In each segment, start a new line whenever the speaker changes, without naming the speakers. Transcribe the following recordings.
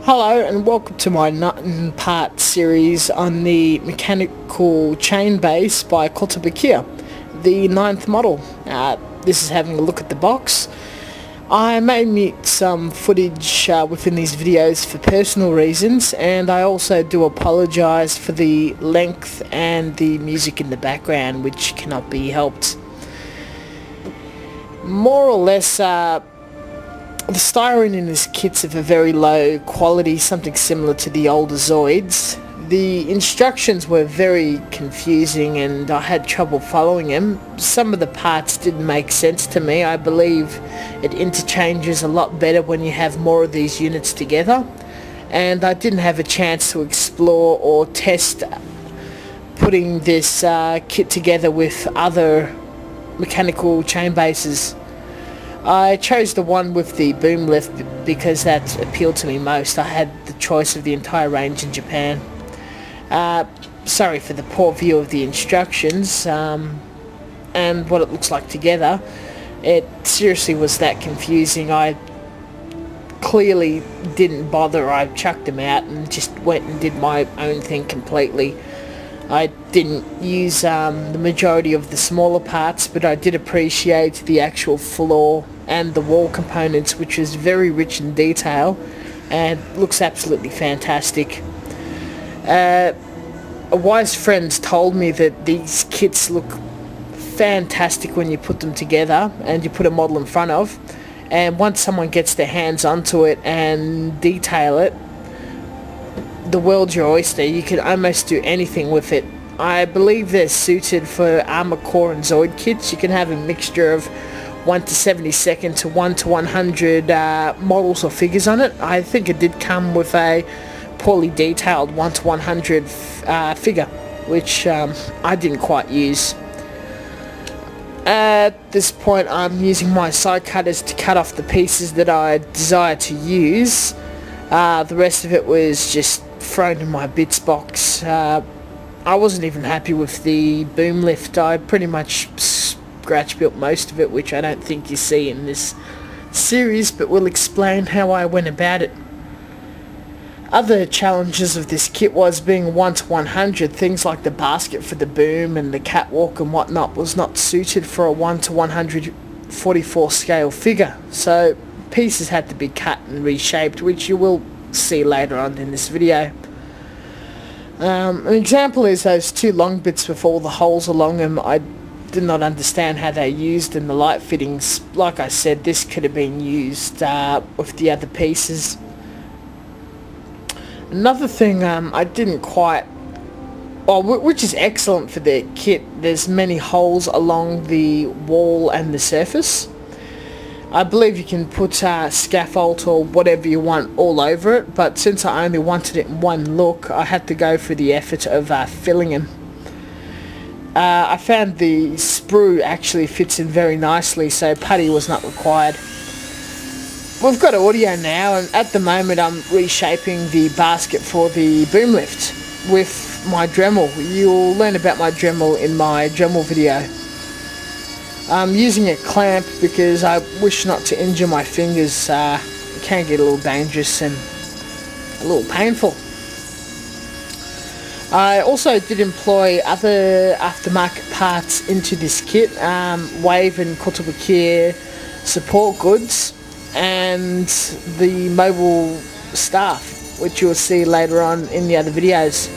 Hello and welcome to my nut and part series on the mechanical chain base by Kotobukiya, the 9th model. This is having a look at the box. I may mute some footage within these videos for personal reasons, and I also do apologise for the length and the music in the background, which cannot be helped. More or less, the styrene in this kit's of a very low quality, something similar to the older Zoids. The instructions were very confusing and I had trouble following them. Some of the parts didn't make sense to me. I believe it interchanges a lot better when you have more of these units together. And I didn't have a chance to explore or test putting this kit together with other mechanical chain bases. I chose the one with the boom lift because that appealed to me most. I had the choice of the entire range in Japan. Sorry for the poor view of the instructions and what it looks like together. It seriously was that confusing. I clearly didn't bother. I chucked them out and just went and did my own thing completely. I didn't use the majority of the smaller parts, but I did appreciate the actual floor and the wall components, which is very rich in detail and looks absolutely fantastic. A wise friend told me that these kits look fantastic when you put them together and you put a model in front of, and once someone gets their hands onto it and detail it, the world's your oyster. You can almost do anything with it. I believe they're suited for Armor Core and Zoid kits. You can have a mixture of 1 to 72nd to 1 to 100 models or figures on it. I think it did come with a poorly detailed 1 to 100 figure, which I didn't quite use. At this point I'm using my side cutters to cut off the pieces that I desire to use. The rest of it was just thrown in my bits box. I wasn't even happy with the boom lift. I pretty much scratch built most of it, which I don't think you see in this series, but we'll explain how I went about it. Other challenges of this kit was being 1 to 100. Things like the basket for the boom and the catwalk and whatnot was not suited for a 1 to 144 scale figure, so pieces had to be cut and reshaped, which you will see later on in this video. An example is those two long bits with all the holes along them. I did not understand how they used, and the light fittings, like I said, this could have been used with the other pieces. Another thing I didn't quite, which is excellent for the kit, there's many holes along the wall and the surface. I believe you can put scaffold or whatever you want all over it, but since I only wanted it in one look, I had to go for the effort of filling them. I found the sprue actually fits in very nicely, so putty was not required. We've got audio now, and at the moment I'm reshaping the basket for the boom lift with my Dremel. You'll learn about my Dremel in my Dremel video. I'm using a clamp because I wish not to injure my fingers. It can get a little dangerous and a little painful. I also did employ other aftermarket parts into this kit, Wave and Kotobukiya support goods, and the mobile staff, which you'll see later on in the other videos.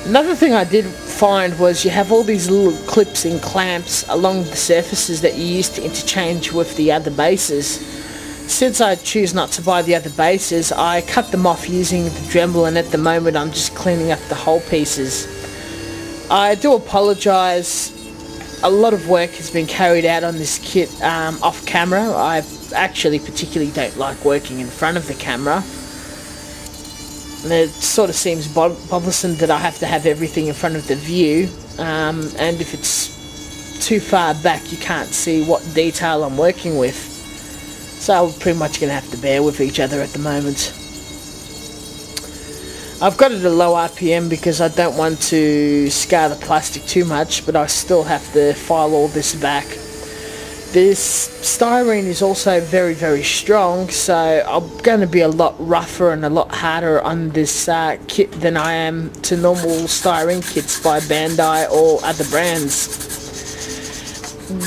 Another thing I did find was you have all these little clips and clamps along the surfaces that you use to interchange with the other bases. Since I choose not to buy the other bases, I cut them off using the Dremel, and at the moment I'm just cleaning up the whole pieces. I do apologise. A lot of work has been carried out on this kit off camera. I actually particularly don't like working in front of the camera. And it sort of seems bothersome that I have to have everything in front of the view, and if it's too far back you can't see what detail I'm working with. So we're pretty much going to have to bear with each other at the moment. I've got it at a low RPM because I don't want to scar the plastic too much, but I still have to file all this back. This styrene is also very, very strong, so I'm going to be a lot rougher and a lot harder on this kit than I am to normal styrene kits by Bandai or other brands.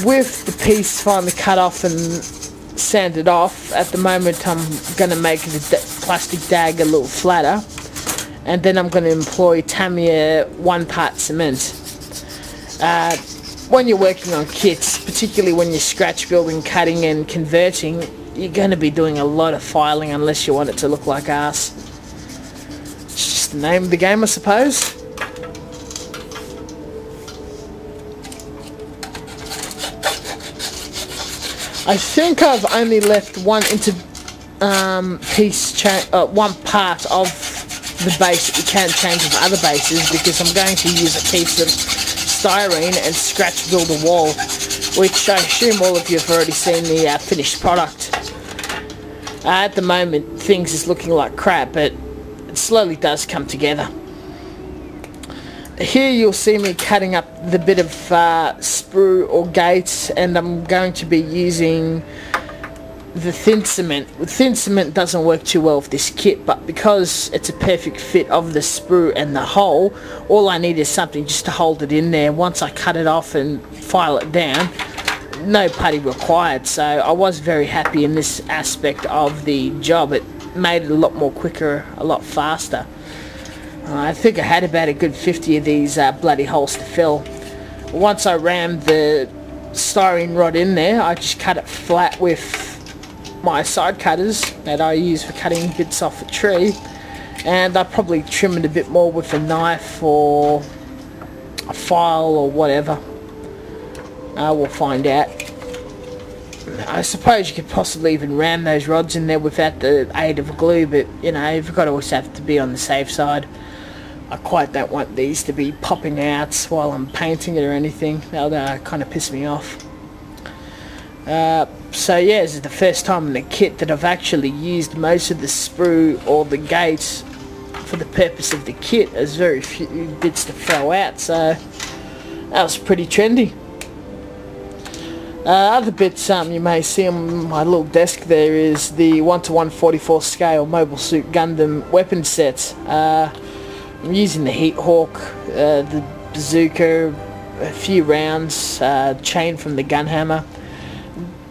With the piece finally cut off and sanded off, at the moment I'm going to make the plastic dag a little flatter, and then I'm going to employ Tamiya 1-part cement. When you're working on kits, particularly when you're scratch building, cutting and converting, you're going to be doing a lot of filing unless you want it to look like arse. It's just the name of the game, I suppose. I think I've only left one one part of the base that you can change with other bases, because I'm going to use a piece of styrene and scratch build a wall, which I assume all of you have already seen the finished product. At the moment things is looking like crap, but it slowly does come together. Here you'll see me cutting up the bit of sprue or gate, and I'm going to be using the thin cement. Thin cement doesn't work too well with this kit, but because it's a perfect fit of the sprue and the hole, all I need is something just to hold it in there. Once I cut it off and file it down, no putty required. So I was very happy in this aspect of the job. It made it a lot more quicker, a lot faster. I think I had about a good 50 of these bloody holes to fill. Once I rammed the styrene rod in there, I just cut it flat with my side cutters that I use for cutting bits off a tree, and I probably trim it a bit more with a knife or a file or whatever. We'll find out. I suppose you could possibly even ram those rods in there without the aid of glue, but you know, you've got to always have to be on the safe side. I quite don't want these to be popping out while I'm painting it or anything. That would kind of piss me off. So yeah, this is the first time in the kit that I've actually used most of the sprue or the gate for the purpose of the kit. There's very few bits to throw out, so that was pretty trendy. Other bits you may see on my little desk there is the 1:144 scale Mobile Suit Gundam weapon set. I'm using the Heat Hawk, the bazooka, a few rounds, chain from the gun hammer.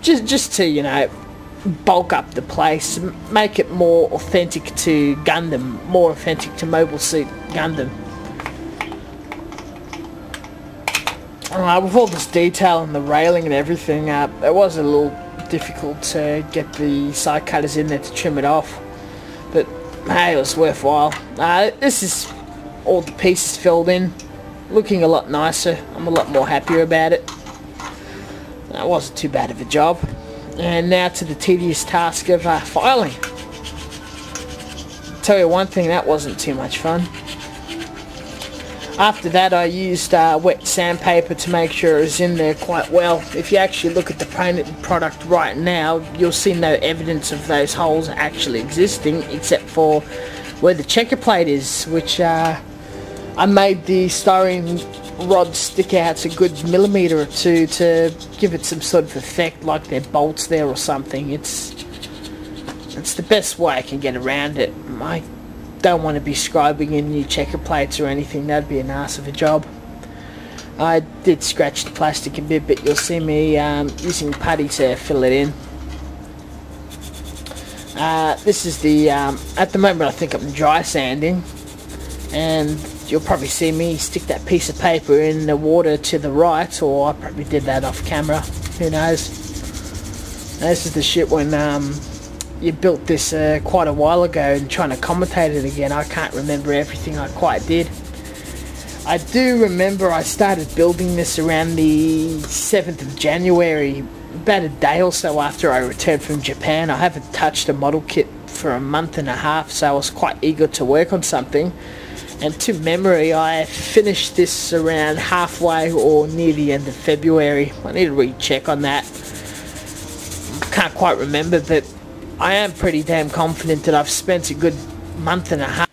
Just to, you know, bulk up the place, make it more authentic to Gundam, more authentic to Mobile Suit Gundam. With all this detail on the railing and everything, it was a little difficult to get the side cutters in there to trim it off, but hey, it was worthwhile. This is all the pieces filled in, looking a lot nicer. I'm a lot more happier about it. That wasn't too bad of a job. And now to the tedious task of filing. Tell you one thing, that wasn't too much fun. After that I used wet sandpaper to make sure it was in there quite well. If you actually look at the painted product right now, you'll see no evidence of those holes actually existing, except for where the checker plate is, which I made the styrene rod stick out a good millimetre or two to give it some sort of effect, like there are bolts there or something. It's the best way I can get around it. I don't want to be scribing in new checker plates or anything. That'd be an arse of a job. I did scratch the plastic a bit, but you'll see me using putty to fill it in. This is the at the moment I think I'm dry sanding, and you'll probably see me stick that piece of paper in the water to the right, or I probably did that off camera, who knows. This is the shit when you built this quite a while ago and trying to commentate it again. I can't remember everything I quite did. I do remember I started building this around the 7th of January, about a day or so after I returned from Japan. I haven't touched a model kit for a month and a half, so I was quite eager to work on something. And to memory, I finished this around halfway or near the end of February. I need to recheck on that. Can't quite remember, but I am pretty damn confident that I've spent a good month and a half